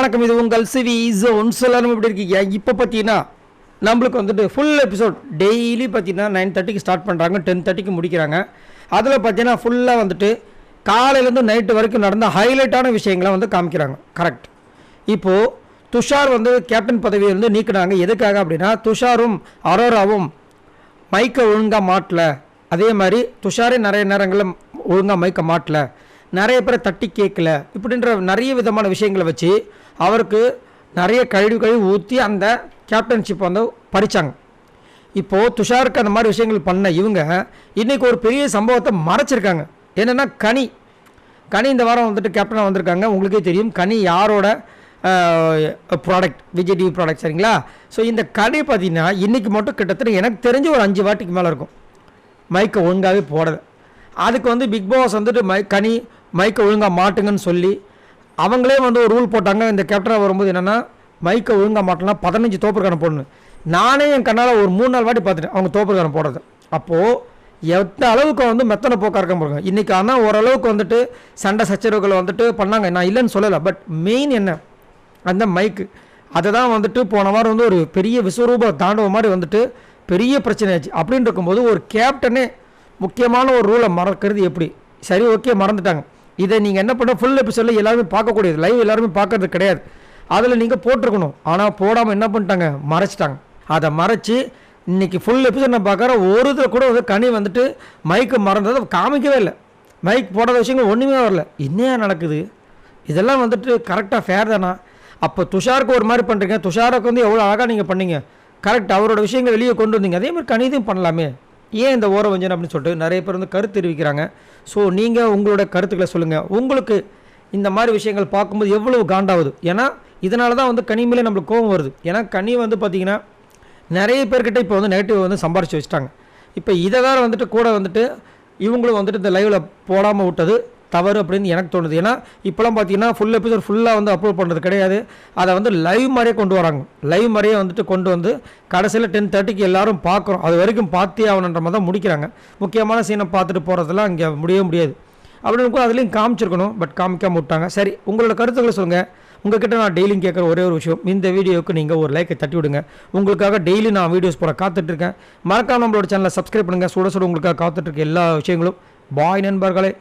வணக்கம். இது உங்கள் சிவி ஜோன். எல்லாரும் எப்படி இருக்கீங்க? இப்போ பார்த்தீங்கன்னா நம்மளுக்கு வந்துட்டு ஃபுல் எபிசோட் டெய்லி பார்த்தீங்கன்னா 9:30க்கு ஸ்டார்ட் பண்ணுறாங்க, 10:30க்கு முடிக்கிறாங்க. அதில் பார்த்தீங்கன்னா ஃபுல்லாக வந்துட்டு காலையிலேருந்து நைட்டு வரைக்கும் நடந்த ஹைலைட்டான விஷயங்களை வந்து காமிக்கிறாங்க. கரெக்ட். இப்போது துஷார் வந்து கேப்டன் பதவியை வந்து நீக்கினாங்க. எதுக்காக அப்படின்னா, துஷாரும் அரோராவும் மைக்கை ஒழுங்காக மாட்டல. அதே மாதிரி துஷாரே நிறைய நேரங்களில் ஒழுங்காக மைக்கை மாட்டல, நிறைய பேரை தட்டி கேட்கல, இப்படின்ற நிறைய விதமான விஷயங்களை வச்சு அவருக்கு நிறைய கழுவி ஊற்றி அந்த கேப்டன்ஷிப் வந்து பறித்தாங்க. இப்போது துஷாருக்கு அந்த மாதிரி விஷயங்கள் பண்ண இவங்க இன்றைக்கி ஒரு பெரிய சம்பவத்தை மறைச்சிருக்காங்க. என்னென்னா கனி இந்த வாரம் வந்துட்டு கேப்டனாக வந்திருக்காங்க. உங்களுக்கே தெரியும் கனி யாரோட ப்ராடக்ட், விஜய் டிவி ப்ராடக்ட், சரிங்களா? ஸோ இந்த கனி பார்த்தீங்கன்னா இன்றைக்கி மட்டும் கிட்டத்தட்ட எனக்கு தெரிஞ்சு ஒரு 5 வாட்டிக்கு மேலே இருக்கும் மைக்கை ஒழுங்காகவே போடலை. அதுக்கு வந்து பிக் பாஸ் வந்துட்டு கனி மைக்கை ஒழுங்காக மாட்டுங்கன்னு சொல்லி அவங்களே வந்து ஒரு ரூல் போட்டாங்க. இந்த கேப்டனாக வரும்போது என்னென்னா, மைக்கை ஒழுங்காக மாட்டலாம் 15 தோப்புக்கான போடணும். நானே என் கண்ணால் ஒரு 3-4 வாட்டி பார்த்துட்டேன் அவங்க தோப்புக்கான போடுறது. அப்போது எந்த அளவுக்கு வந்து மெத்தனை போக்க இருக்க போகிறாங்க இன்றைக்கி. ஆனால் ஓரளவுக்கு வந்துட்டு சண்டை சச்சரவுகளை வந்துட்டு பண்ணாங்க, நான் இல்லைன்னு சொல்லலை. பட் மெயின் என்ன, அந்த மைக்கு அதை தான் வந்துட்டு போன வாரம் வந்து ஒரு பெரிய விஸ்வரூப தாண்டவ மாதிரி வந்துட்டு பெரிய பிரச்சனை ஆச்சு. அப்படின்னு இருக்கும்போது ஒரு கேப்டனே முக்கியமான ஒரு ரூலை மறக்கிறது எப்படி? சரி, ஓகே, மறந்துட்டாங்க. இதை நீங்கள் என்ன பண்ண, ஃபுல் எபிசோடில் எல்லாருமே பார்க்கக்கூடியது, லைவ் எல்லாருமே பார்க்கறது கிடையாது. அதில் நீங்கள் போட்டிருக்கணும். ஆனால் போடாமல் என்ன பண்ணிட்டாங்க, மறைச்சிட்டாங்க. அதை மறைச்சி இன்றைக்கி ஃபுல் எபிசோட் நான் பார்க்குற ஒரு இதில் கூட வந்து கனி வந்துட்டு மைக்கு மறந்ததை காமிக்கவே இல்லை. மைக் போடாத விஷயங்கள் ஒன்றுமே வரல. என்னையா நடக்குது? இதெல்லாம் வந்துட்டு கரெக்டாக ஃபேர் தானா? அப்போ துஷாருக்கு ஒரு மாதிரி பண்ணுறீங்க, துஷாருக்கு வந்து எவ்வளோ அழகாக நீங்கள் பண்ணீங்க, கரெக்ட், அவரோட விஷயங்கள் வெளியே கொண்டு வந்தீங்க. அதே மாதிரி கனிதையும் பண்ணலாமே, ஏன் இந்த ஓர வஞ்சனை அப்படின்னு சொல்லிட்டு நிறைய பேர் வந்து கருத்து தெரிவிக்கிறாங்க. ஸோ நீங்கள் உங்களோட கருத்துக்களை சொல்லுங்கள். உங்களுக்கு இந்த மாதிரி விஷயங்கள் பார்க்கும்போது எவ்வளவு காண்டாகுது? ஏன்னா இதனால தான் வந்து கனி மேலே நம்மளுக்கு கோபம் வருது. ஏன்னா கனி வந்து பார்த்திங்கன்னா நிறைய பேர்கிட்ட இப்போ வந்து நெகட்டிவ் வந்து சம்பாரித்து வச்சுட்டாங்க. இப்போ இதை வேறு வந்துட்டு கூட வந்துட்டு இவங்களும் வந்துட்டு இந்த லைவில் போடாமல் விட்டது தவறு அப்படின்னு எனக்கு தோணுது. ஏன்னா இப்போலாம் பார்த்தீங்கன்னா ஃபுல் எபிசோட் ஃபுல்லாக வந்து அப்லோட் பண்ணுறது கிடையாது. அதை வந்து லைவ் மாதிரியே கொண்டு வராங்க. லைவ் மாதிரியே வந்துட்டு கொண்டு வந்து கடைசியில் 10:30க்கு எல்லோரும் பார்க்குறோம். அது வரைக்கும் பார்த்தே ஆகணுன்ற மாதிரி தான் முடிக்கிறாங்க. முக்கியமான சீனை பார்த்துட்டு போகிறதுலாம் இங்கே முடியவே முடியாது. அப்படின்னு அதுலேயும் காமிச்சிருக்கணும், பட் காமிக்காம விட்டாங்க. சரி, உங்களோட கருத்துக்களை சொல்லுங்கள். உங்கள்கிட்ட நான் டெய்லியும் கேட்குற ஒரே ஒரு விஷயம், இந்த வீடியோவுக்கு நீங்கள் ஒரு லைக்கை தட்டி விடுங்க. உங்களுக்காக டெய்லி நான் வீடியோஸ் போட காத்துட்ருக்கேன். மறக்காம நம்மளோட சேனலை சப்ஸ்கிரைப் பண்ணுங்கள். சுட உங்களுக்காக காத்துட்ருக்க எல்லா விஷயங்களும். பாய் நண்பர்களே.